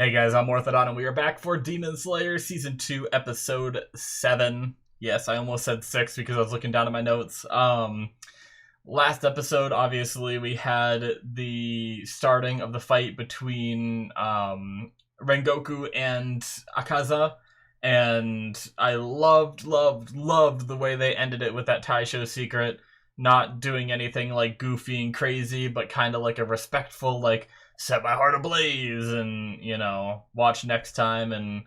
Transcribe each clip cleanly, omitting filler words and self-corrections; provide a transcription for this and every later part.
Hey guys, I'm Morthadon, and we are back for Demon Slayer Season 2, Episode 7. Yes, I almost said 6 because I was looking down at my notes. Last episode, obviously, we had the starting of the fight between Rengoku and Akaza, and I loved the way they ended it with that Taisho secret, not doing anything like goofy and crazy, but kind of like a respectful, like, set my heart ablaze and, you know, watch next time and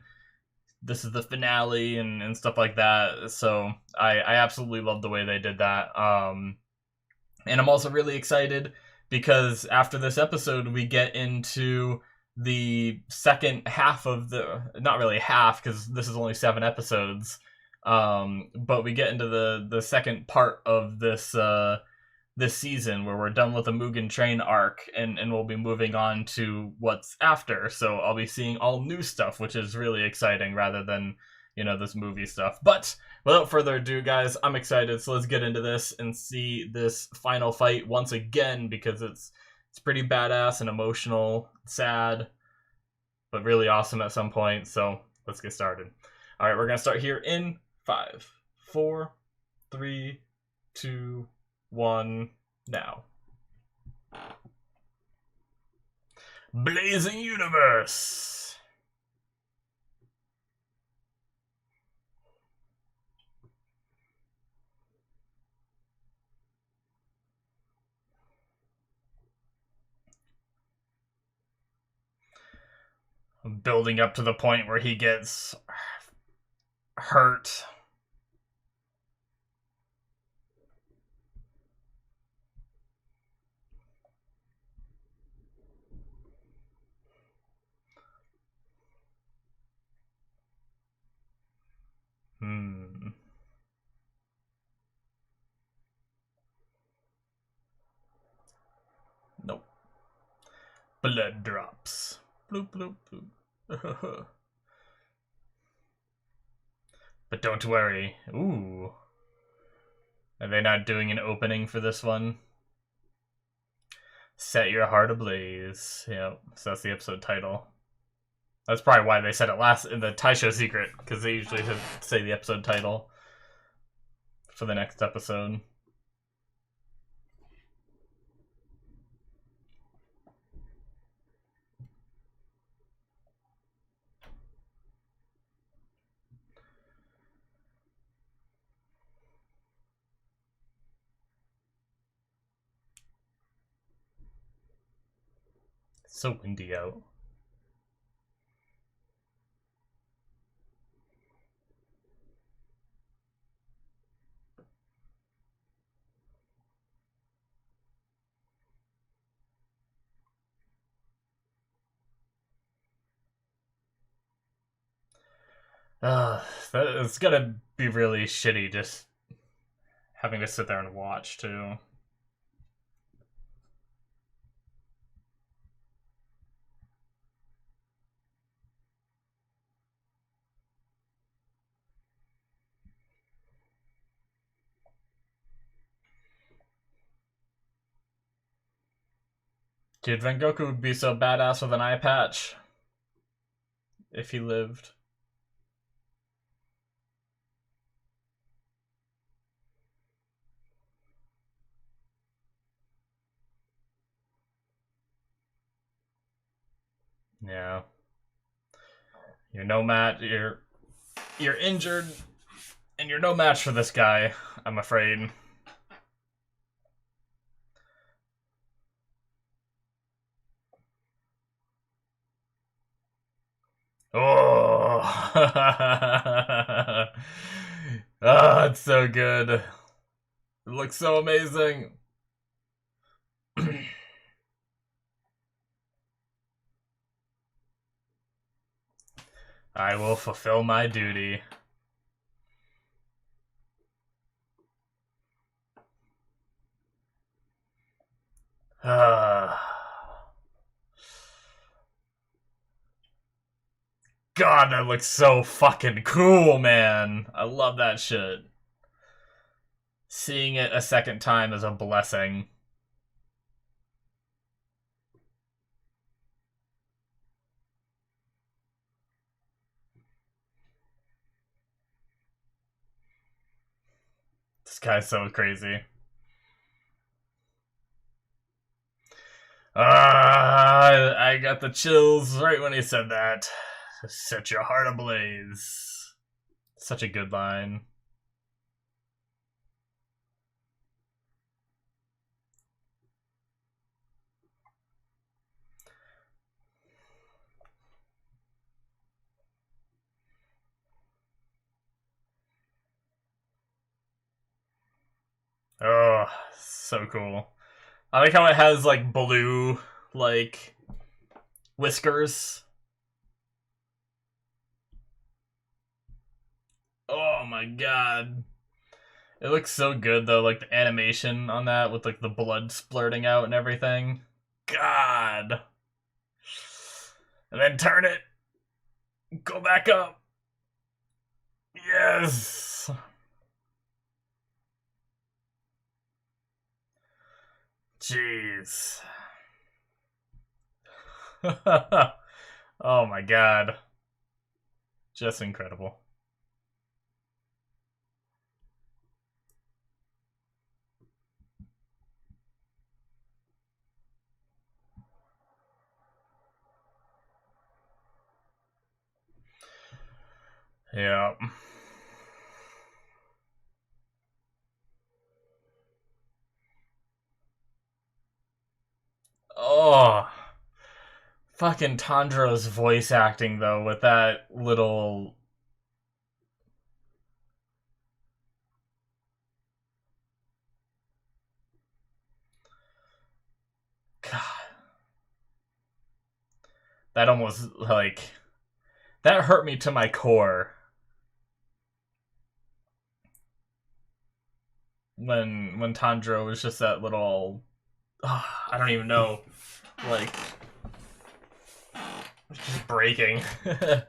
this is the finale and stuff like that. So I absolutely love the way they did that. And I'm also really excited because after this episode we get into the second half of the, not really half because this is only 7 episodes, but we get into the second part of this season where we're done with the Mugen Train arc and we'll be moving on to what's after. So I'll be seeing all new stuff, which is really exciting rather than, you know, this movie stuff. But without further ado, guys, I'm excited. So let's get into this and see this final fight once again because it's pretty badass and emotional, sad, but really awesome at some point. So let's get started. All right, we're going to start here in 5, 4, 3, 2, 1, now. Blazing Universe! Building up to the point where he gets hurt. Nope. Blood drops. Bloop, bloop, bloop. But don't worry. Ooh. Are they not doing an opening for this one? Set your heart ablaze. Yep, so that's the episode title. That's probably why they said it last in the Taisho secret, because they usually say the episode title for the next episode. It's so windy out. It's gonna be really shitty just having to sit there and watch, too. Dude, Rengoku would be so badass with an eye patch. If he lived. Yeah. You're no match. You're injured, and you're no match for this guy, I'm afraid. Oh, oh, it's so good. It looks so amazing. I will fulfill my duty. God, that looks so fucking cool, man. I love that shit. Seeing it a second time is a blessing. This guy's so crazy. I got the chills right when he said that. Set your heart ablaze. Such a good line. Oh, so cool. I like how it has, like, blue, like, whiskers. Oh my god. It looks so good, though, like, the animation on that with, like, the blood splurting out and everything. God. And then turn it. Go back up. Yes. Jeez. Oh my god. Just incredible. Yeah. Oh. Fucking Tanjiro's voice acting, though, with that little... God. That almost, like... That hurt me to my core. When Tanjiro was just that little... I don't even know. Like... Just breaking. I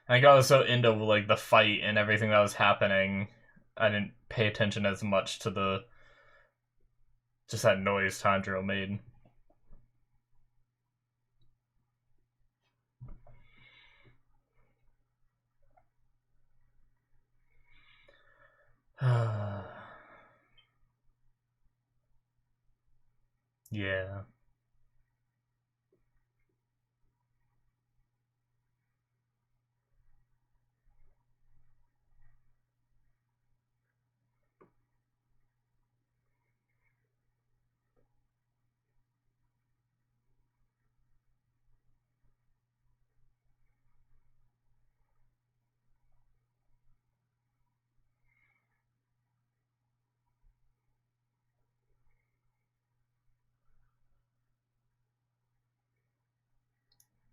think I was so into, like, the fight and everything that was happening, I didn't pay attention as much to the... just that noise Tanjiro made. Yeah.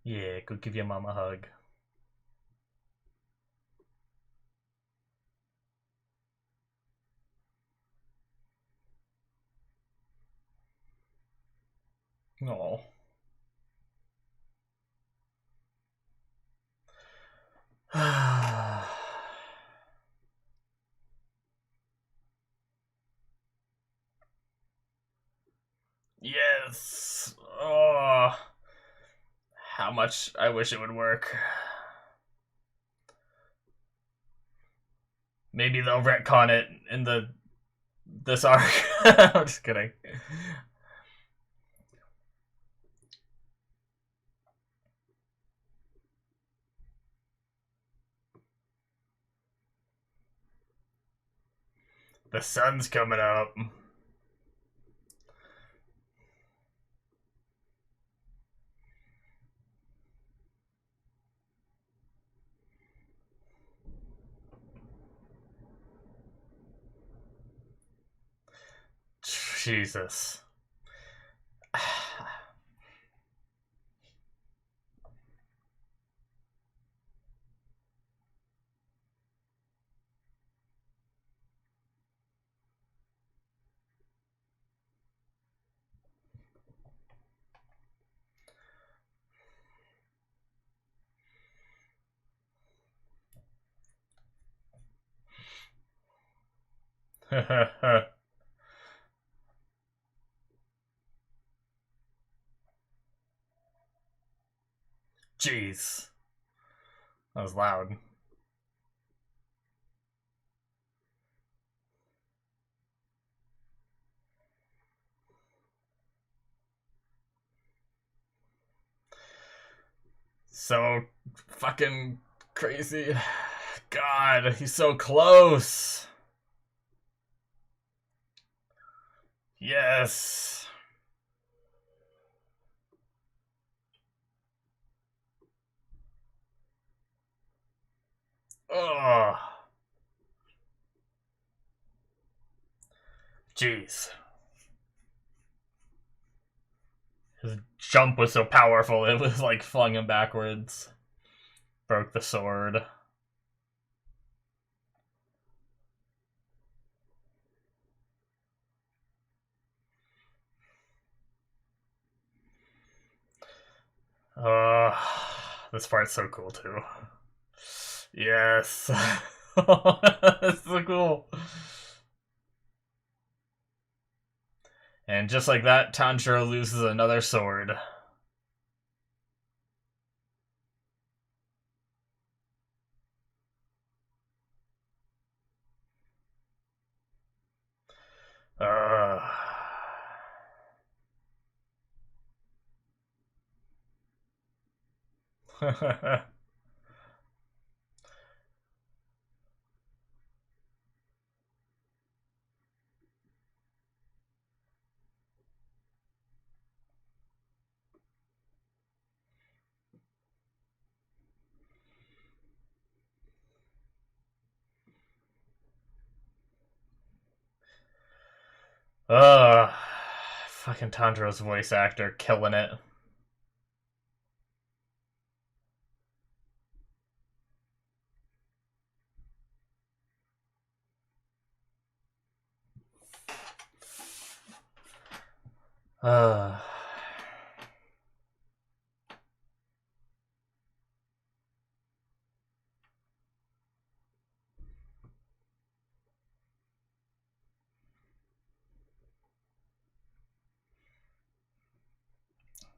Yeah, go give your mom a hug. Oh. Yes! Oh. How much I wish it would work. Maybe they'll retcon it in this arc. I'm just kidding. The sun's coming up. Jesus. Jeez. That was loud. So fucking crazy. God, he's so close. Yes. Oh. Jeez. His jump was so powerful, it was like flung him backwards. Broke the sword. This part's so cool too. Yes. That's so cool. And just like that, Tanjiro loses another sword. Uh... Fucking Tanjiro's voice actor killing it.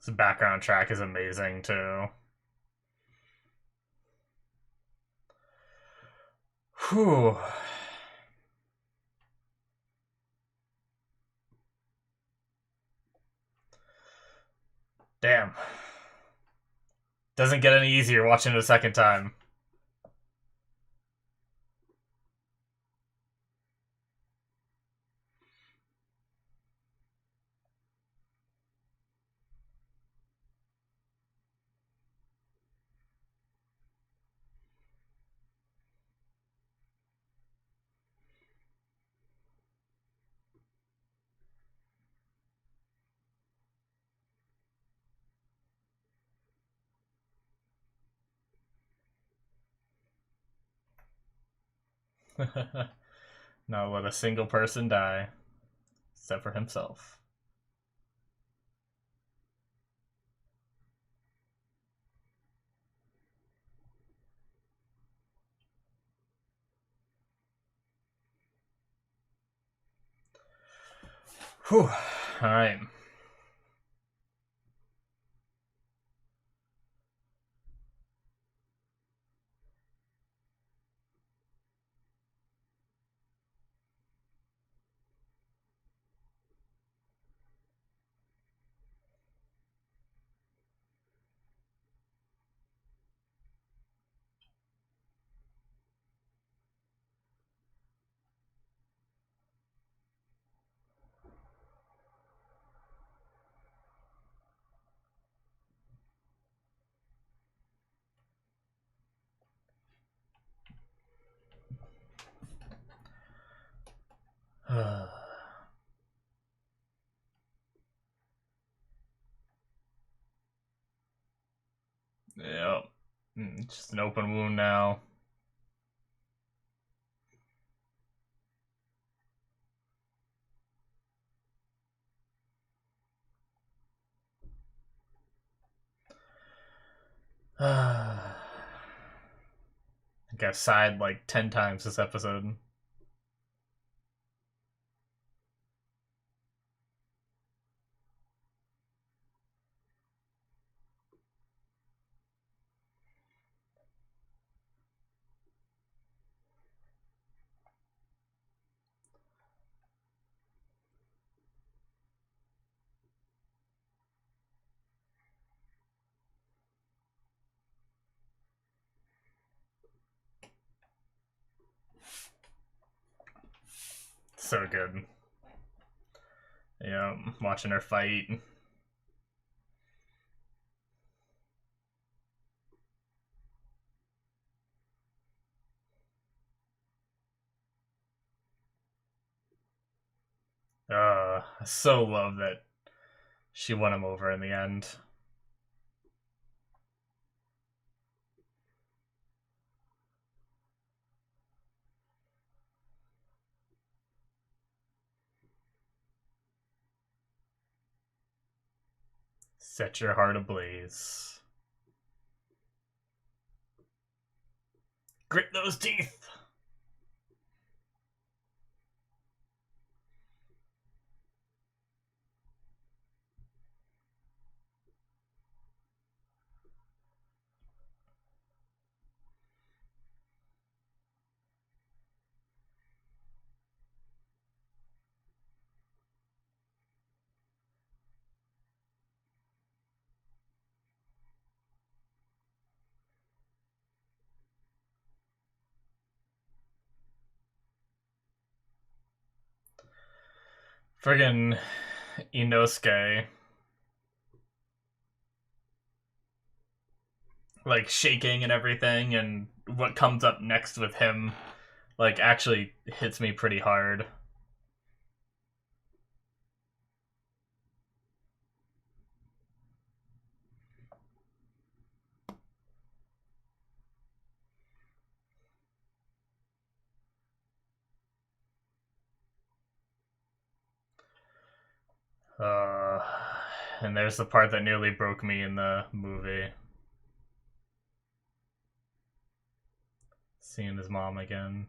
This background track is amazing too. Whew. Damn. Doesn't get any easier watching it a second time. Not let a single person die, except for himself. Whew. Alright. Yep. Just an open wound now. I think I've sighed like 10 times this episode. so good. Yeah, watching her fight. I so love that she won him over in the end. Set your heart ablaze. Grit those teeth! Friggin' Inosuke. Like, shaking and everything, and what comes up next with him, like, actually hits me pretty hard. Uh, and there's the part that nearly broke me in the movie. Seeing his mom again.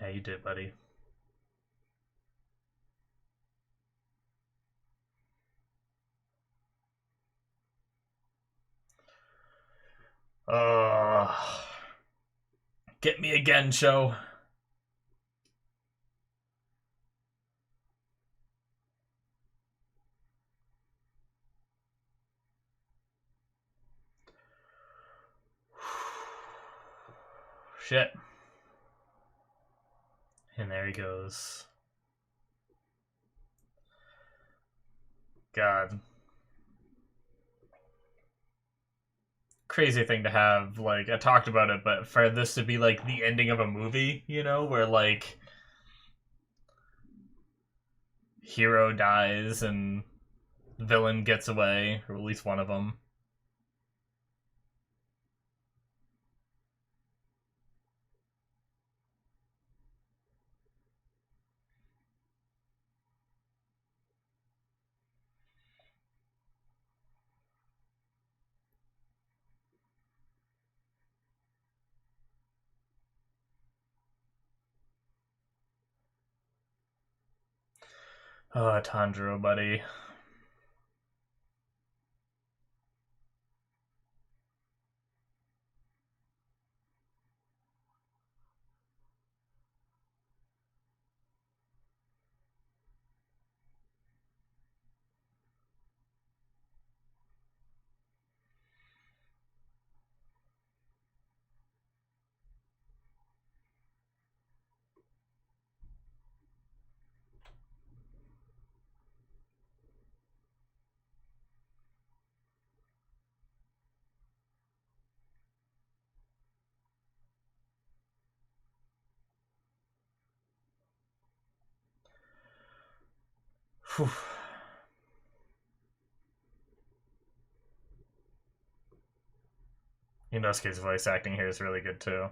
Yeah, you did, buddy. Get me again, show. Shit. And there he goes. God. Crazy thing to have. Like, I talked about it, but for this to be, like, the ending of a movie, you know, where, like, hero dies and villain gets away, or at least one of them. Oh, Tanjiro, buddy. Whew. Inosuke's voice acting here is really good too.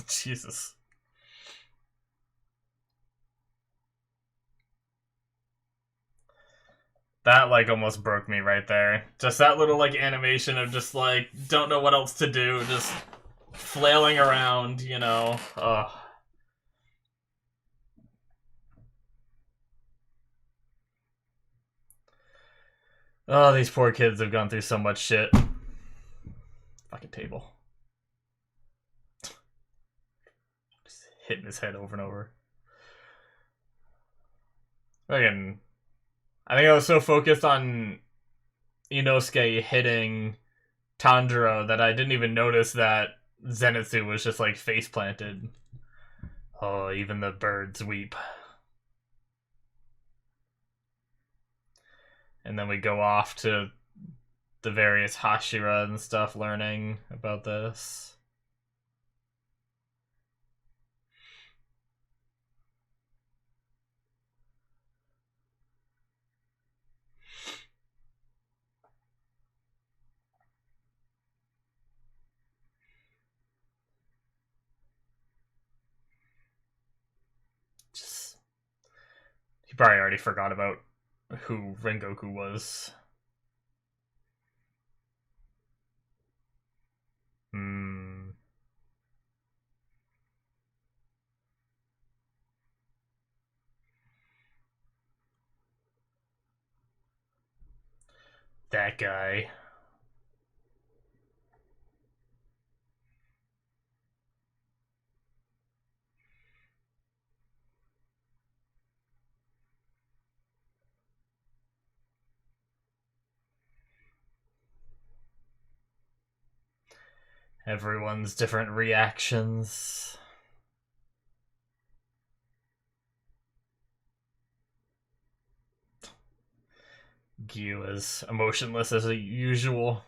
Jesus. That, like, almost broke me right there. Just that little, like, animation of just, like, don't know what else to do, just flailing around, you know. Ugh. Oh, these poor kids have gone through so much shit. Fucking table. Just hitting his head over and over. Again, I think I was so focused on Inosuke hitting Tanjiro that I didn't even notice that Zenitsu was just, like, face planted. Oh, even the birds weep. And then we go off to the various Hashira and stuff learning about this. Just, he probably already forgot about who Rengoku was. That guy. Everyone's different reactions. Gyu is emotionless as usual.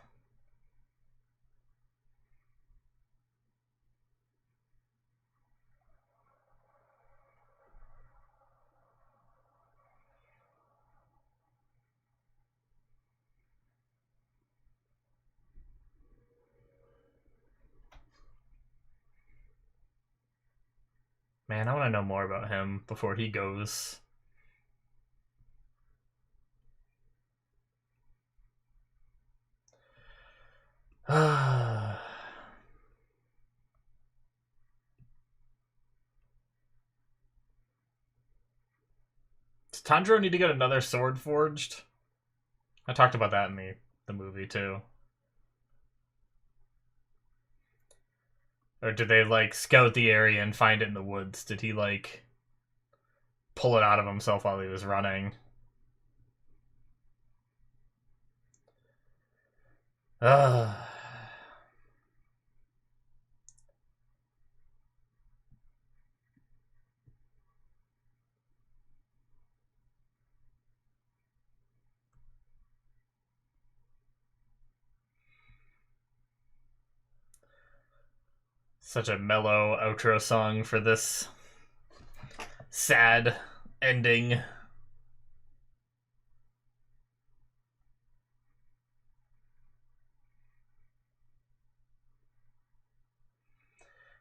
Man, I want to know more about him before he goes. Does Tanjiro need to get another sword forged? I talked about that in the movie too. Or did they, like, scout the area and find it in the woods? Did he, like, pull it out of himself while he was running? Such a mellow outro song for this sad ending.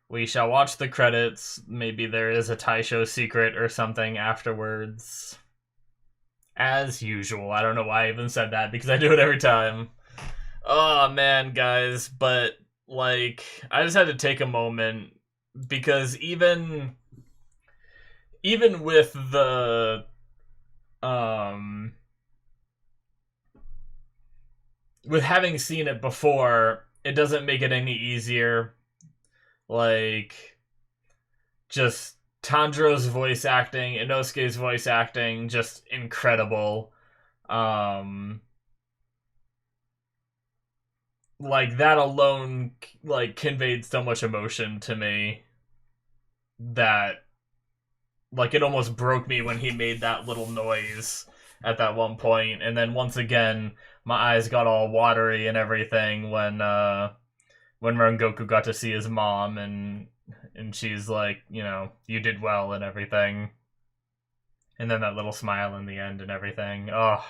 We shall watch the credits. Maybe there is a Taisho secret or something afterwards. As usual. I don't know why I even said that, because I do it every time. Oh, man, guys. But, like, I just had to take a moment, because even with the with having seen it before, it doesn't make it any easier. Like, just Tanjiro's voice acting, Inosuke's voice acting, just incredible. Like, that alone, like, conveyed so much emotion to me that, like, it almost broke me when he made that little noise at that one point. And then once again, my eyes got all watery and everything when Rengoku got to see his mom, and she's like, you know, you did well and everything. And then that little smile in the end and everything. Oh.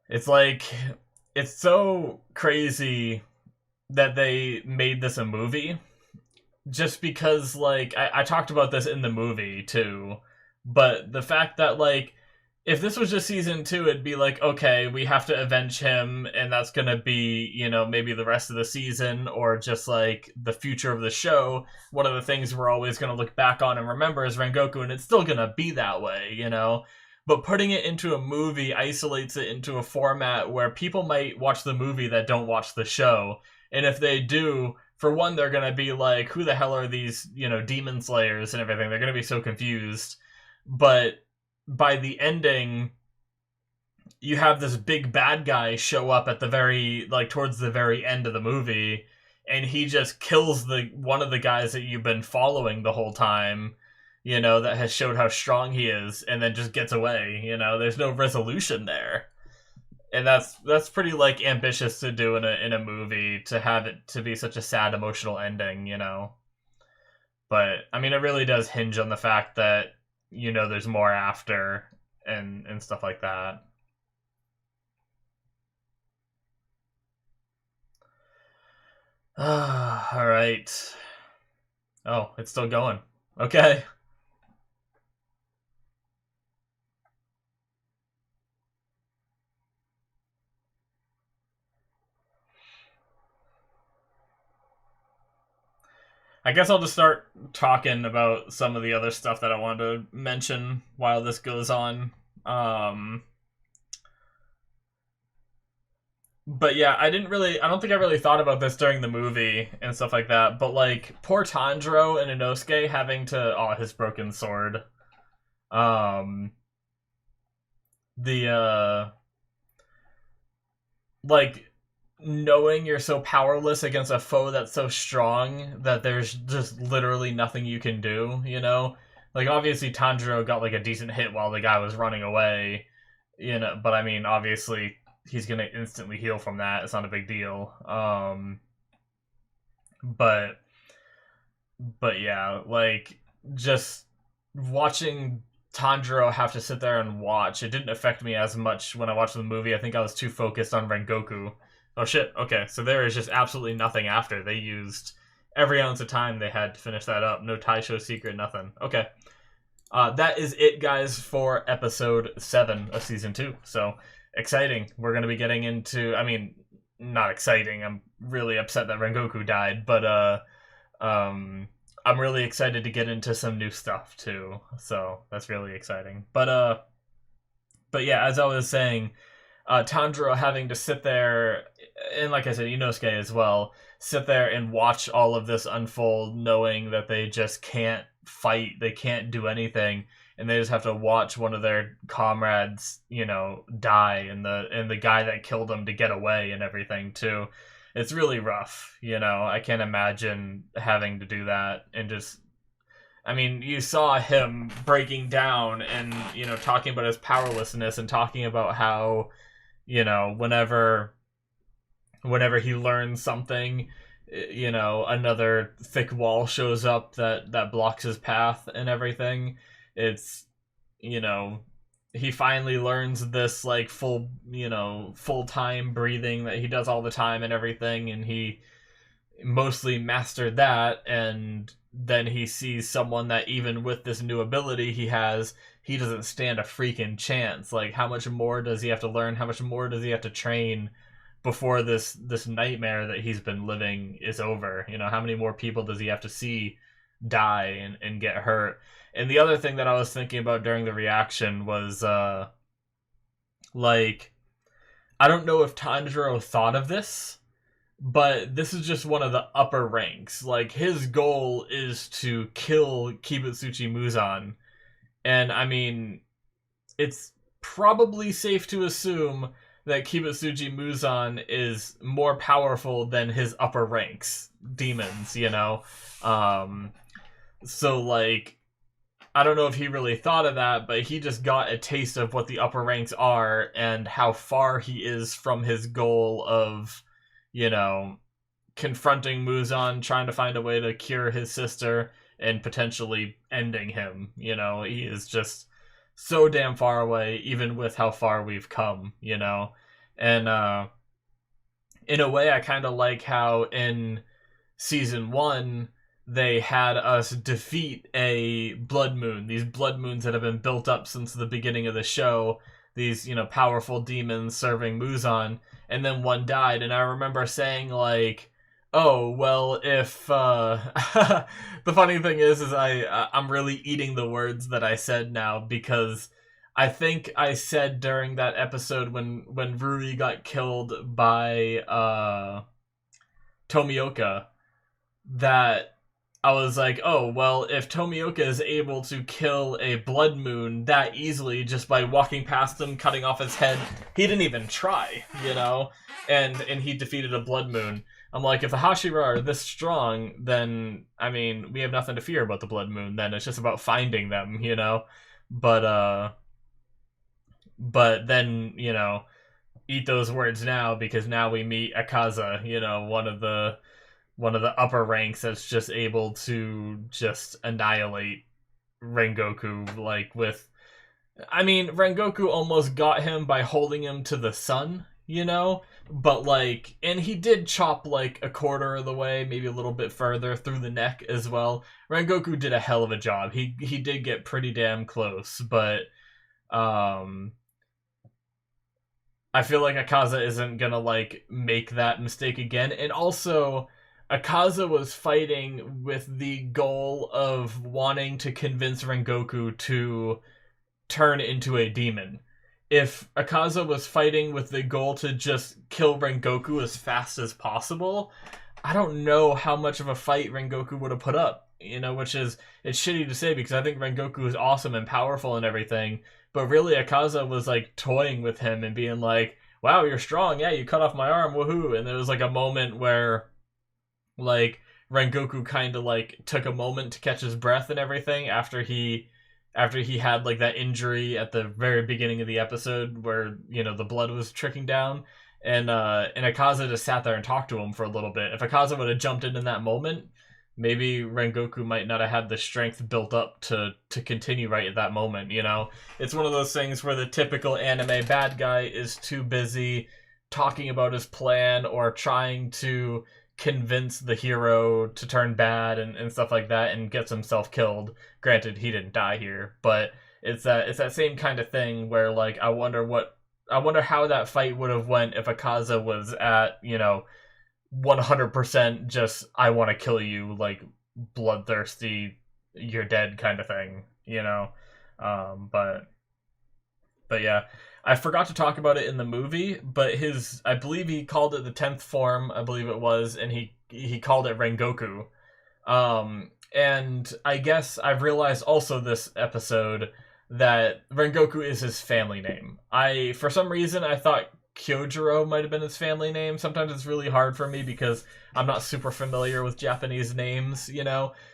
It's like, it's so crazy that they made this a movie, just because, like, I talked about this in the movie too, but the fact that, like, if this was just season 2, it'd be like, okay, we have to avenge him, and that's gonna be, maybe the rest of the season, or just like the future of the show. One of the things we're always gonna look back on and remember is Rengoku, and it's still gonna be that way. But putting it into a movie isolates it into a format where people might watch the movie that don't watch the show. And if they do, for one, they're going to be like, who the hell are these, demon slayers and everything? They're going to be so confused. But by the ending, you have this big bad guy show up at towards the very end of the movie, and he just kills one of the guys that you've been following the whole time, that has showed how strong he is, and then just gets away. There's no resolution there. And that's pretty, like, ambitious to do in a movie, to have it to be such a sad emotional ending. But I mean, it really does hinge on the fact that there's more after, and stuff like that. All right. Oh, it's still going. Okay. I guess I'll just start talking about some of the other stuff that I wanted to mention while this goes on. But yeah, I don't think I really thought about this during the movie and stuff like that, but like, poor Tanjiro and Inosuke having his broken sword. Um, the, like, knowing you're so powerless against a foe that's so strong that there's just literally nothing you can do. Like, obviously Tanjiro got like a decent hit while the guy was running away, but I mean, obviously he's gonna instantly heal from that. It's not a big deal. But yeah, like, just watching Tanjiro have to sit there and watch, it didn't affect me as much when I watched the movie. I think I was too focused on Rengoku. Oh shit, okay, so there is just absolutely nothing after. They used every ounce of time they had to finish that up. No Taisho secret, nothing. Okay. That is it, guys, for episode 7 of season 2. So, exciting. We're going to be getting into, I mean, not exciting. I'm really upset that Rengoku died, but I'm really excited to get into some new stuff too. So that's really exciting. But yeah, as I was saying, Tanjiro having to sit there, and like I said, Inosuke as well, sit there and watch all of this unfold, knowing that they just can't fight, they can't do anything, and they just have to watch one of their comrades, die, and the guy that killed him to get away and everything too. It's really rough. I can't imagine having to do that, and just, I mean, you saw him breaking down and, talking about his powerlessness, and talking about how, whenever he learns something, another thick wall shows up that blocks his path and everything. It's, he finally learns this, like, full-time breathing that he does all the time and everything, and he mostly mastered that, and then he sees someone that, even with this new ability he has, he doesn't stand a freaking chance. Like, how much more does he have to learn? How much more does he have to train before this nightmare that he's been living is over? How many more people does he have to see die and get hurt? And the other thing that I was thinking about during the reaction was, like, I don't know if Tanjiro thought of this, but this is just one of the upper ranks. Like, his goal is to kill Kibutsuchi Muzan. And, I mean, it's probably safe to assume that Kibutsuchi Muzan is more powerful than his upper ranks demons, So, like, I don't know if he really thought of that, but he just got a taste of what the upper ranks are and how far he is from his goal of, confronting Muzan, trying to find a way to cure his sister, and potentially ending him. He is just so damn far away, even with how far we've come, And in a way, I kind of like how in season 1, they had us defeat a blood moon. These blood moons that have been built up since the beginning of the show. These, powerful demons serving Muzan. And then one died. And I remember saying, like, oh, well, if, the funny thing is I'm really eating the words that I said now, because I think I said during that episode when Ruri got killed by, Tomioka, that I was like, oh, well, if Tomioka is able to kill a blood moon that easily just by walking past him, cutting off his head, he didn't even try, and he defeated a blood moon. I'm like, if the Hashira are this strong, then, I mean, we have nothing to fear about the blood moon, then it's just about finding them, But then, eat those words now, because now we meet Akaza, one of the upper ranks that's just able to just annihilate Rengoku, Rengoku almost got him by holding him to the sun, but and he did chop a quarter of the way, maybe a little bit further through the neck as well. Rengoku did a hell of a job. He did get pretty damn close, but I feel like Akaza isn't gonna make that mistake again. And also, Akaza was fighting with the goal of wanting to convince Rengoku to turn into a demon. If Akaza was fighting with the goal to just kill Rengoku as fast as possible, I don't know how much of a fight Rengoku would have put up, which is, it's shitty to say because I think Rengoku is awesome and powerful and everything, but really Akaza was toying with him and being like, wow, you're strong, yeah, you cut off my arm, woohoo, and there was a moment where Rengoku kind of took a moment to catch his breath and everything after he had that injury at the very beginning of the episode where the blood was trickling down, and Akaza just sat there and talked to him for a little bit. If Akaza would have jumped in that moment, maybe Rengoku might not have had the strength built up to continue right at that moment. It's one of those things where the typical anime bad guy is too busy talking about his plan or trying to convince the hero to turn bad and stuff like that and gets himself killed. Granted, he didn't die here, but it's that same kind of thing where I wonder how that fight would have went if Akaza was at 100% just I want to kill you, bloodthirsty, you're dead kind of thing, but yeah, I forgot to talk about it in the movie, but I believe he called it the 10th form, I believe it was, and he called it Rengoku. And I guess I've realized also this episode that Rengoku is his family name. For some reason, I thought Kyojuro might have been his family name. Sometimes it's really hard for me because I'm not super familiar with Japanese names,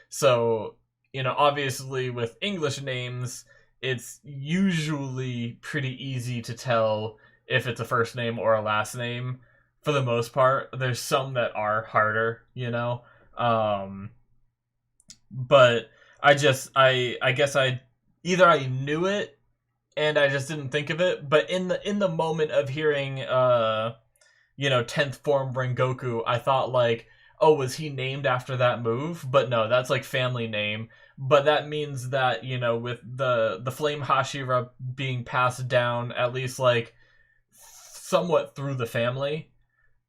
So, obviously with English names, it's usually pretty easy to tell if it's a first name or a last name. For the most part, there's some that are harder, but I guess I knew it and I just didn't think of it. But in the moment of hearing 10th form Rengoku, I thought oh, was he named after that move? But no, that's family name. But that means that, with the Flame Hashira being passed down, at least somewhat through the family,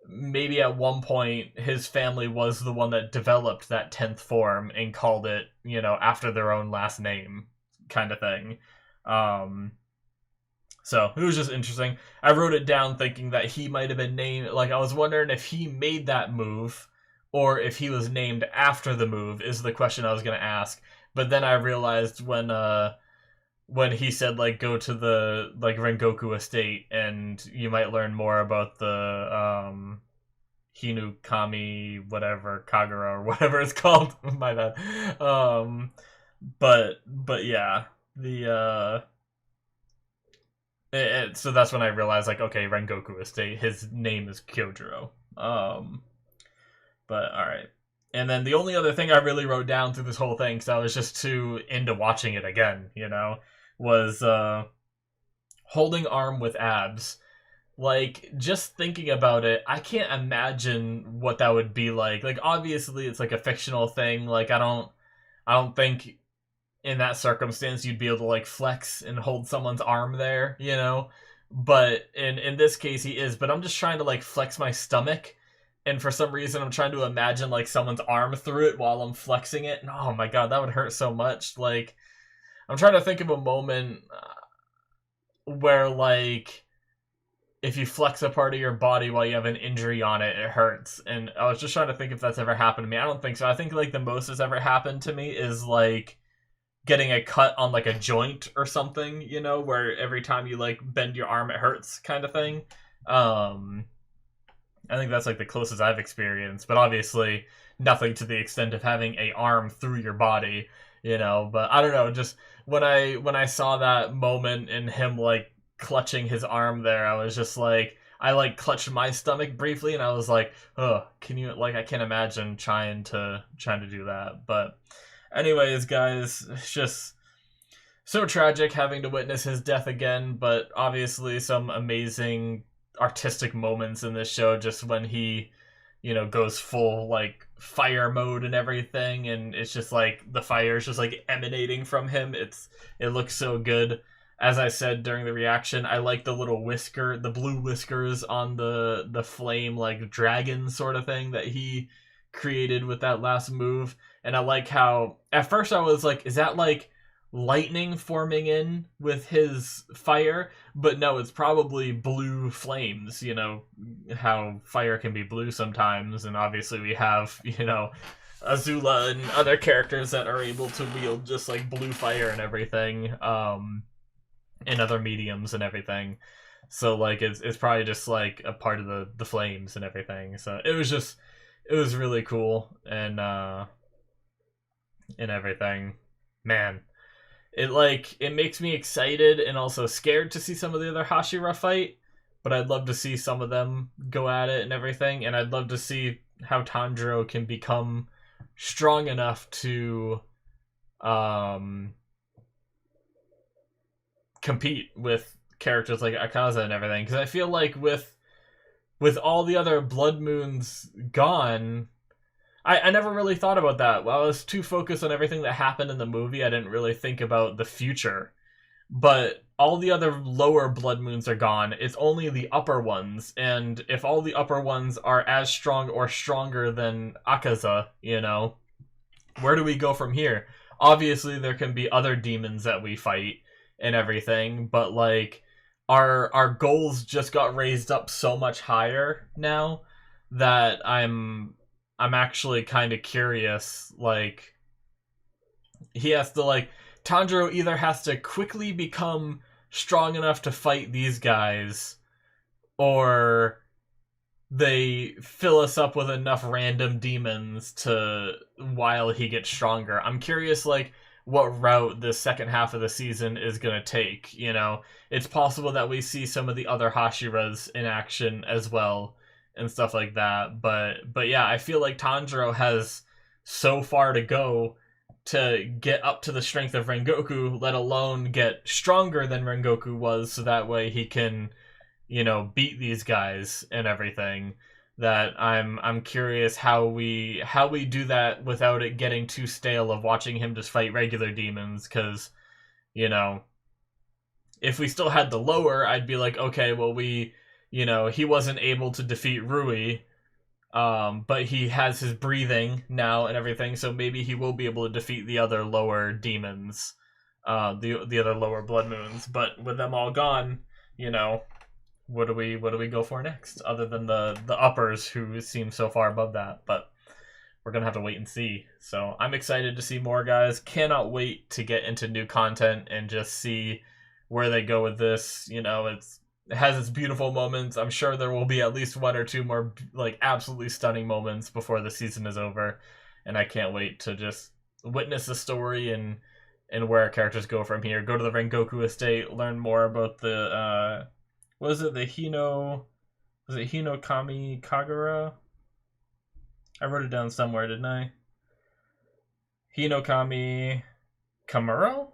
maybe at one point his family was the one that developed that 10th form and called it, after their own last name kind of thing. So it was just interesting. I wrote it down thinking that he might have been named, I was wondering if he made that move or if he was named after the move is the question I was going to ask. But then I realized when he said go to the Rengoku estate and you might learn more about the Hinukami whatever Kagura or whatever it's called. My bad. But yeah, so that's when I realized okay, Rengoku estate, his name is Kyojuro. But all right. And then the only other thing I really wrote down through this whole thing, because I was just too into watching it again, was holding arm with abs. like, just thinking about it, I can't imagine what that would be like. Like, obviously, it's like a fictional thing. Like, I don't think in that circumstance you'd be able to like flex and hold someone's arm there, you know. But in this case, he is. But I'm just trying to like flex my stomach, and for some reason, I'm trying to imagine like someone's arm through it while I'm flexing it. And oh my god, that would hurt so much. Like, I'm trying to think of a moment where like if you flex a part of your body while you have an injury on it, it hurts. And I was just trying to think if that's ever happened to me. I don't think so. I think like the most that's ever happened to me is like getting a cut on like a joint or something, you know, where every time you like bend your arm it hurts kind of thing. I think that's like the closest I've experienced, but obviously nothing to the extent of having a arm through your body, you know. But I don't know, just when I saw that moment in him like clutching his arm there, I was just like, I like clutched my stomach briefly and I was like, oh, can you, like, I can't imagine trying to do that. But anyways, guys, it's just so tragic having to witness his death again, but obviously some amazing artistic moments in this show, just when he, you know, goes full like fire mode and everything, and it's just like the fire is just like emanating from him. It looks so good. As I said during the reaction, I like the little the blue whiskers on the flame, like dragon sort of thing that he created with that last move. And I like how at first I was like, is that like lightning forming in with his fire? But no, it's probably blue flames, you know, how fire can be blue sometimes. And obviously we have, you know, Azula and other characters that are able to wield just like blue fire and everything, in other mediums and everything. So like it's probably just like a part of the flames and everything. So it was really cool, and everything. Man, it makes me excited and also scared to see some of the other Hashira fight, but I'd love to see some of them go at it and everything, and I'd love to see how Tanjiro can become strong enough to compete with characters like Akaza and everything, because I feel like with all the other Blood Moons gone, I never really thought about that. While I was too focused on everything that happened in the movie, I didn't really think about the future. But all the other lower Blood Moons are gone. It's only the upper ones, and if all the upper ones are as strong or stronger than Akaza, you know, where do we go from here? Obviously, there can be other demons that we fight and everything, but like our goals just got raised up so much higher now that I'm actually kind of curious. Like, he has to like Tanjiro either has to quickly become strong enough to fight these guys, or they fill us up with enough random demons to while he gets stronger. I'm curious like what route the second half of the season is going to take, you know. It's possible that we see some of the other Hashiras in action as well and stuff like that, but yeah, I feel like Tanjiro has so far to go to get up to the strength of Rengoku, let alone get stronger than Rengoku was, so that way he can, you know, beat these guys and everything. That I'm curious how we do that without it getting too stale of watching him just fight regular demons, because, you know, if we still had the lower, I'd be like, okay, well, you know, he wasn't able to defeat Rui, but he has his breathing now and everything, so maybe he will be able to defeat the other lower demons, the other lower Blood Moons. But with them all gone, you know, what do we go for next, other than the uppers who seem so far above that? But we're gonna have to wait and see. So I'm excited to see more, guys. Cannot wait to get into new content and just see where they go with this. You know, it has its beautiful moments. I'm sure there will be at least one or two more like absolutely stunning moments before the season is over, and I can't wait to just witness the story and where our characters go from here. Go to the Rengoku estate, learn more about the was it Hinokami Kagura? I wrote it down somewhere, didn't I? Hinokami Kamuro?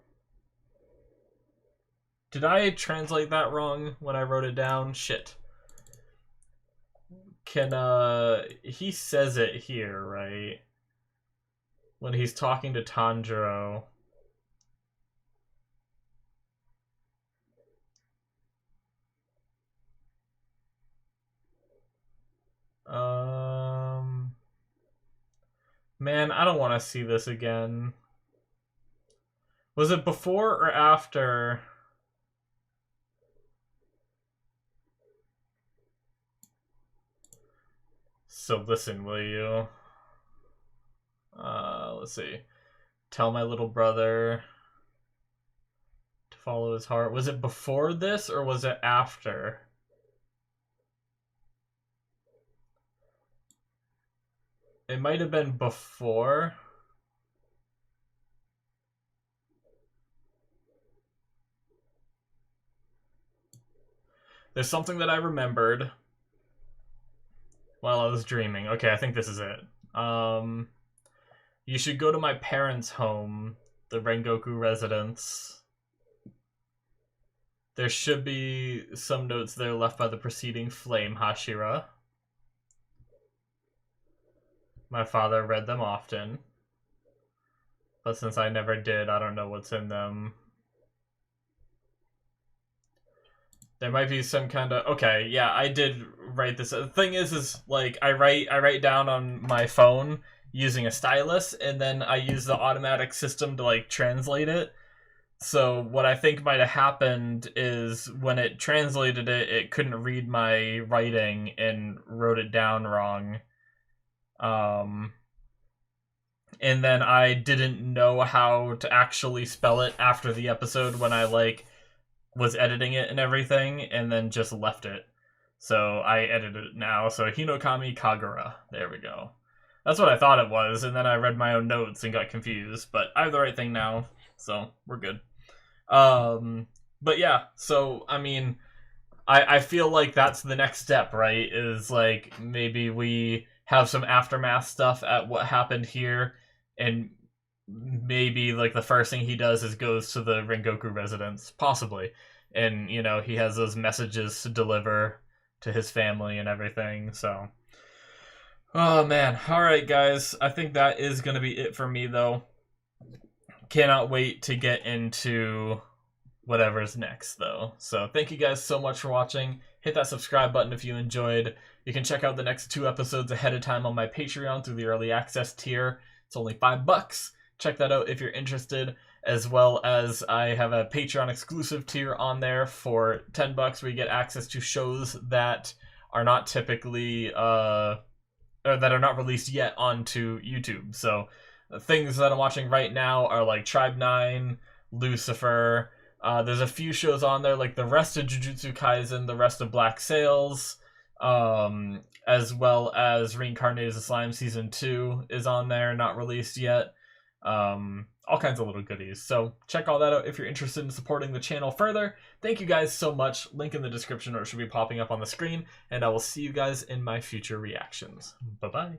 Did I translate that wrong when I wrote it down? Shit. he says it here, right? When he's talking to Tanjiro. Man, I don't want to see this again. Was it before or after? So listen, will you? Let's see. Tell my little brother to follow his heart. Was it before this or was it after? It might have been before. There's something that I remembered while I was dreaming. Okay, I think this is it. You should go to my parents' home, the Rengoku residence. There should be some notes there left by the preceding flame Hashira. My father read them often. But since I never did, I don't know what's in them. There might be some kind of... Okay, yeah, I did write this. The thing is like, I write down on my phone using a stylus, and then I use the automatic system to, like, translate it. So what I think might have happened is when it translated it, it couldn't read my writing and wrote it down wrong. And then I didn't know how to actually spell it after the episode when I, like, was editing it and everything, and then just left it. So I edited it now. So Hinokami Kagura. There we go. That's what I thought it was, and then I read my own notes and got confused. But I have the right thing now, so we're good. But yeah, so, I mean, I feel like that's the next step, right? Is, like, maybe we have some aftermath stuff at what happened here, and maybe, like, the first thing he does is goes to the Rengoku residence, possibly. And, you know, he has those messages to deliver to his family and everything, so... Oh, man. Alright, guys. I think that is going to be it for me, though. Cannot wait to get into whatever's next, though. So, thank you guys so much for watching. Hit that subscribe button if you enjoyed. You can check out the next 2 episodes ahead of time on my Patreon through the early access tier. It's only $5. Check that out if you're interested, as well as I have a Patreon exclusive tier on there for $10 where you get access to shows that are not typically or that are not released yet onto YouTube. So things that I'm watching right now are like Tribe 9, Lucifer. There's a few shows on there like the rest of Jujutsu Kaisen, the rest of Black Sails, as well as Reincarnated as a Slime Season 2 is on there, not released yet. All kinds of little goodies. So check all that out if you're interested in supporting the channel further. Thank you guys so much. Link in the description or it should be popping up on the screen. And I will see you guys in my future reactions. Bye-bye.